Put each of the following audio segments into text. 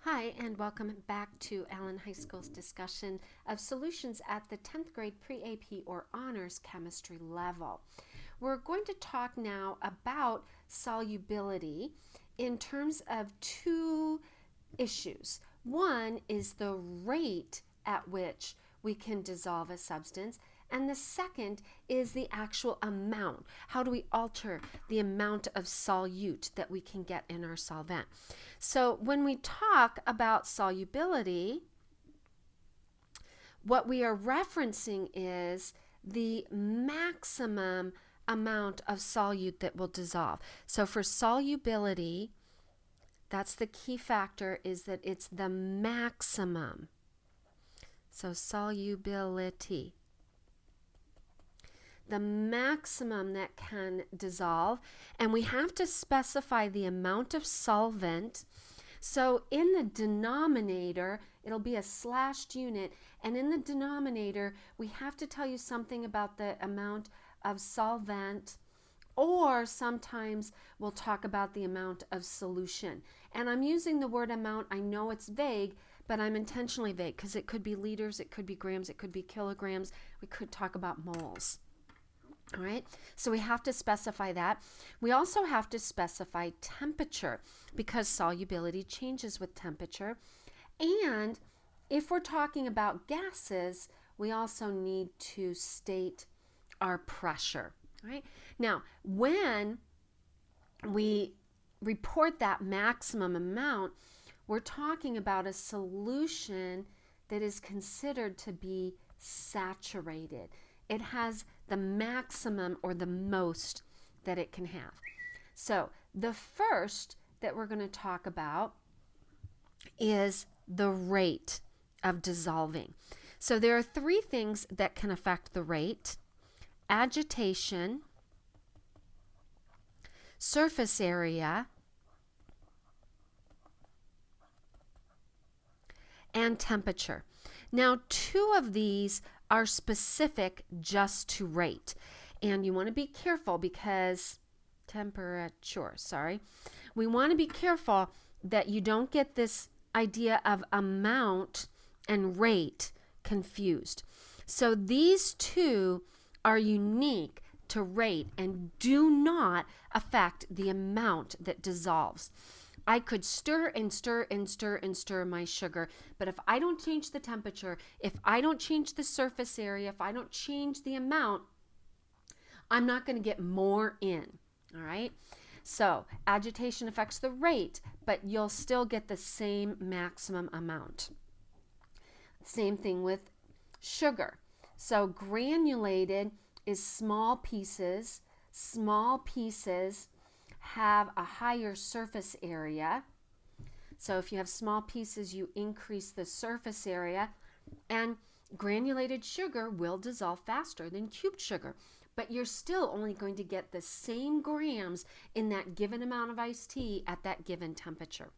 Hi, and welcome back to Allen High School's discussion of solutions at the 10th grade pre-AP or honors chemistry level. We're going to talk now about solubility in terms of two issues. One is the rate at which we can dissolve a substance, and the second is the actual amount. How do we alter the amount of solute that we can get in our solvent? So when we talk about solubility, what we are referencing is the maximum amount of solute that will dissolve. So for solubility, that's the key factor, is that it's the maximum. So solubility, the maximum that can dissolve, and we have to specify the amount of solvent. So in the denominator, it'll be a slashed unit, and in the denominator, we have to tell you something about the amount of solvent, or sometimes we'll talk about the amount of solution. And I'm using the word amount. I know it's vague, but I'm intentionally vague because it could be liters, it could be grams, it could be kilograms. We could talk about moles. All right, so we have to specify that. We also have to specify temperature because solubility changes with temperature. And if we're talking about gases, we also need to state our pressure. All right, now when we report that maximum amount, we're talking about a solution that is considered to be saturated. It has the maximum or the most that it can have. So the first that we're going to talk about is the rate of dissolving. So there are three things that can affect the rate: agitation, surface area, and temperature. Now, two of these are specific just to rate, and you want to be careful because we want to be careful that you don't get this idea of amount and rate confused. So these two are unique to rate and do not affect the amount that dissolves. I could stir and stir and stir and stir my sugar, but if I don't change the temperature, if I don't change the surface area, if I don't change the amount, I'm not going to get more in. All right? So agitation affects the rate, but you'll still get the same maximum amount. Same thing with sugar. So granulated is small pieces. Small pieces have a higher surface area. So if you have small pieces, you increase the surface area, and granulated sugar will dissolve faster than cubed sugar, but you're still only going to get the same grams in that given amount of iced tea at that given temperature.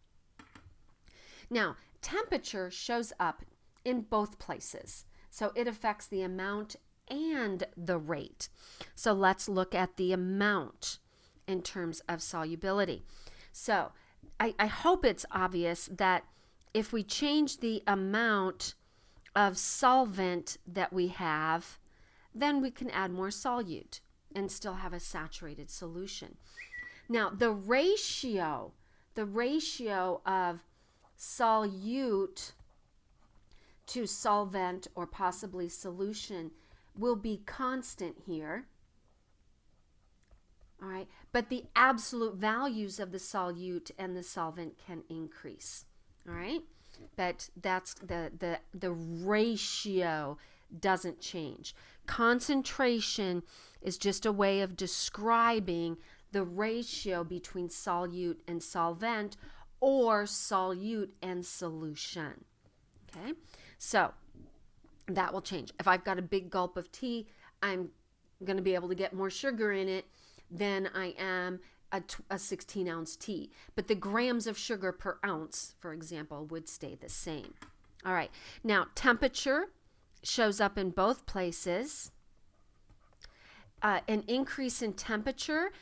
Now, temperature shows up in both places, so it affects the amount and the rate. So let's look at the amount in terms of solubility. So I hope it's obvious that if we change the amount of solvent that we have, then we can add more solute and still have a saturated solution. Now the ratio of solute to solvent or possibly solution will be constant here. All right, but the absolute values of the solute and the solvent can increase. All right, but that's the ratio doesn't change. Concentration is just a way of describing the ratio between solute and solvent or solute and solution. Okay, so that will change. If I've got a big gulp of tea, I'm going to be able to get more sugar in it than I am a 16-ounce tea. But the grams of sugar per ounce, for example, would stay the same. All right. Now, temperature shows up in both places. An increase in temperature,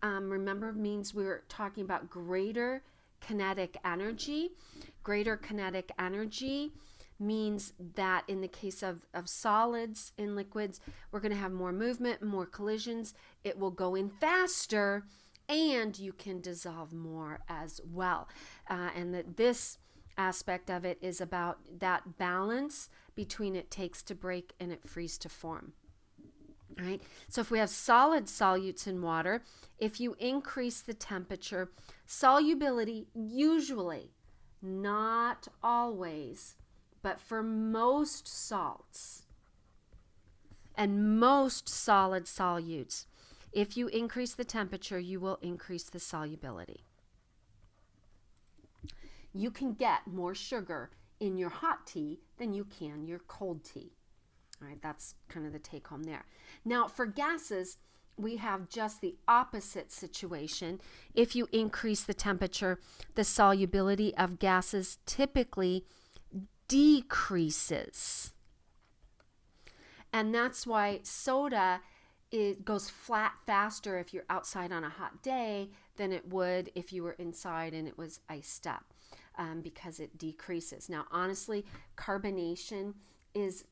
remember, means we're talking about greater kinetic energy. Greater kinetic energy means that in the case of solids in liquids, we're going to have more movement, more collisions. It will go in faster, and you can dissolve more as well. And that this aspect of it is about that balance between it takes to break and it frees to form. All right. So if we have solid solutes in water, if you increase the temperature, solubility usually, not always, but for most salts and most solid solutes, if you increase the temperature, you will increase the solubility. You can get more sugar in your hot tea than you can your cold tea. All right, that's kind of the take home there. Now, for gases, we have just the opposite situation. If you increase the temperature, the solubility of gases typically decreases. And that's why soda, it goes flat faster if you're outside on a hot day than it would if you were inside and it was iced up, because it decreases. Now, honestly, carbonation is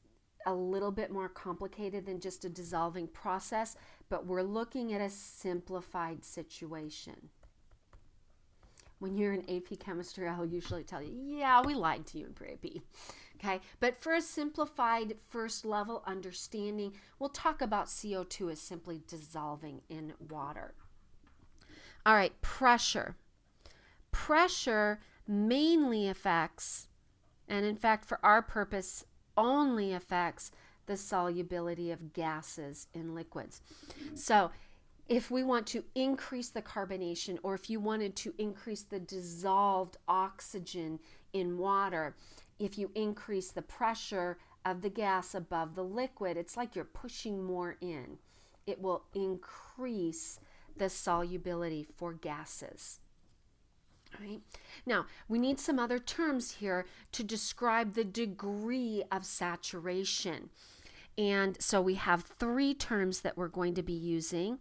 a little bit more complicated than just a dissolving process, but we're looking at a simplified situation. When you're in AP chemistry, I'll usually tell you, yeah, we lied to you in PreAP. Okay, but for a simplified first level understanding, we'll talk about CO2 as simply dissolving in water. All right, pressure. Pressure mainly affects, and in fact for our purpose, only affects the solubility of gases in liquids. So if we want to increase the carbonation, or if you wanted to increase the dissolved oxygen in water, if you increase the pressure of the gas above the liquid, it's like you're pushing more in. It will increase the solubility for gases. All right. Now, we need some other terms here to describe the degree of saturation. And so we have three terms that we're going to be using.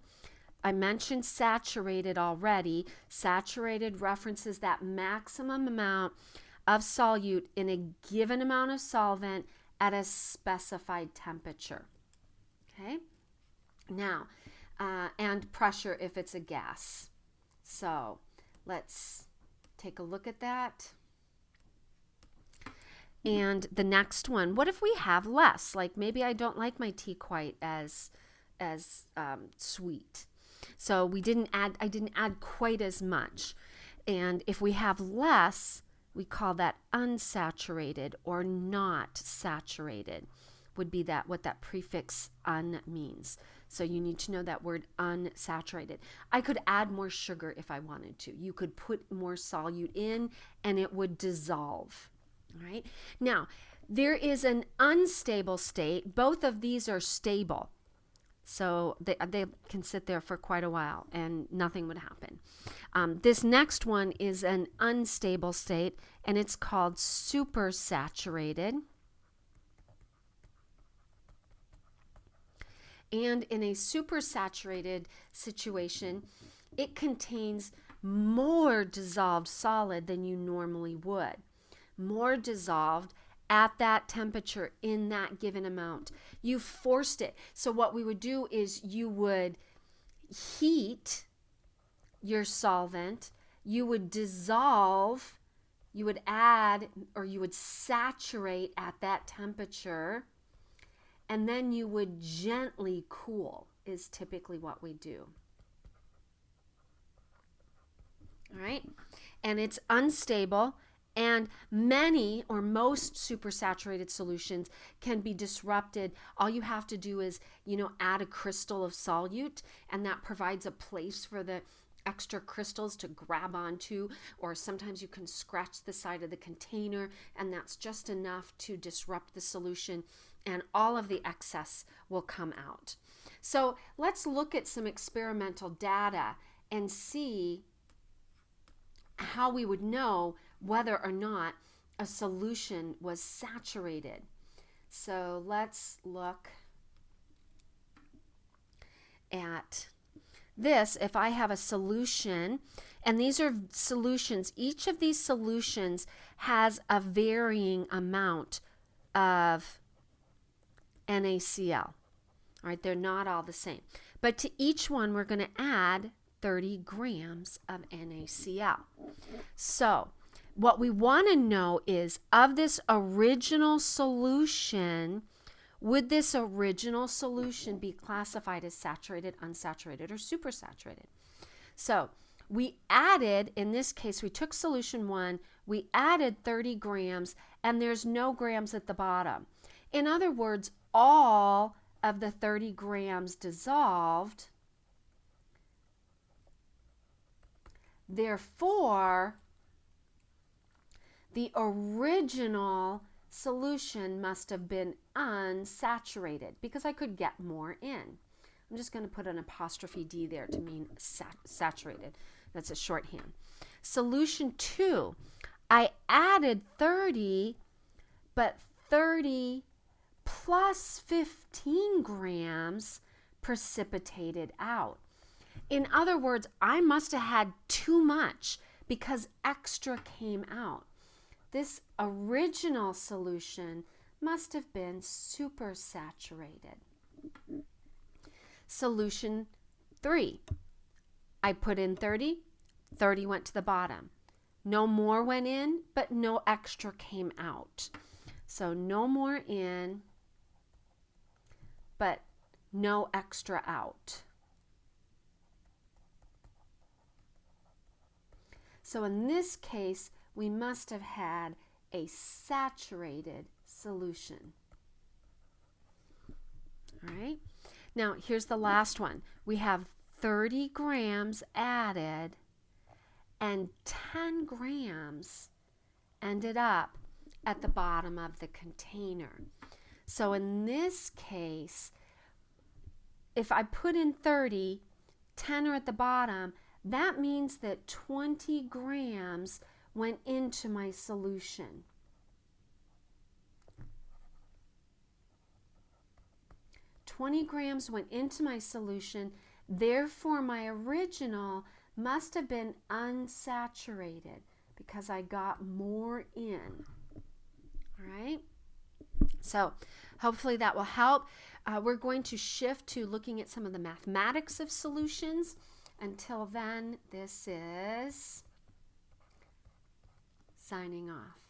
I mentioned saturated already. Saturated references that maximum amount of solute in a given amount of solvent at a specified temperature. Okay. Now, and pressure if it's a gas. So let's take a look at that. And the next one, what if we have less? Like maybe I don't like my tea quite as sweet. So I didn't add quite as much. And if we have less, we call that unsaturated or not saturated, would be that what that prefix un means. So you need to know that word unsaturated. I could add more sugar if I wanted to. You could put more solute in and it would dissolve. All right. Now, there is an unstable state. Both of these are stable. So they can sit there for quite a while and nothing would happen. This next one is an unstable state and it's called supersaturated. And in a supersaturated situation, it contains more dissolved solid than you normally would. More dissolved at that temperature in that given amount. You forced it. So what we would do is you would heat your solvent, you would dissolve, you would add, or you would saturate at that temperature, and then you would gently cool is typically what we do. All right? And it's unstable. And many or most supersaturated solutions can be disrupted. All you have to do is, add a crystal of solute, and that provides a place for the extra crystals to grab onto, or sometimes you can scratch the side of the container, and that's just enough to disrupt the solution, and all of the excess will come out. So let's look at some experimental data and see how we would know whether or not a solution was saturated. So let's look at this. If I have a solution And these are solutions. Each of these solutions has a varying amount of NaCl. All right, they're not all the same. But to each one, we're going to add 30 grams of NaCl. So what we want to know is, of this original solution, would this original solution be classified as saturated, unsaturated, or supersaturated? So we added, in this case, we took solution 1, we added 30 grams, and there's no grams at the bottom. In other words, all of the 30 grams dissolved. Therefore, the original solution must have been unsaturated, because I could get more in. I'm just going to put an apostrophe D there to mean saturated. That's a shorthand. Solution 2, I added 30, but 30 plus 15 grams precipitated out. In other words, I must have had too much because extra came out. This original solution must have been supersaturated. Solution 3, I put in 30, 30 went to the bottom. No more went in, but no extra came out. So no more in, but no extra out. So in this case, we must have had a saturated solution. All right. Now, here's the last one. We have 30 grams added, and 10 grams ended up at the bottom of the container. So in this case, if I put in 30, 10 are at the bottom, that means that 20 grams went into my solution. 20 grams went into my solution, therefore my original must have been unsaturated because I got more in. All right? So hopefully that will help. We're going to shift to looking at some of the mathematics of solutions. Until then, this is signing off.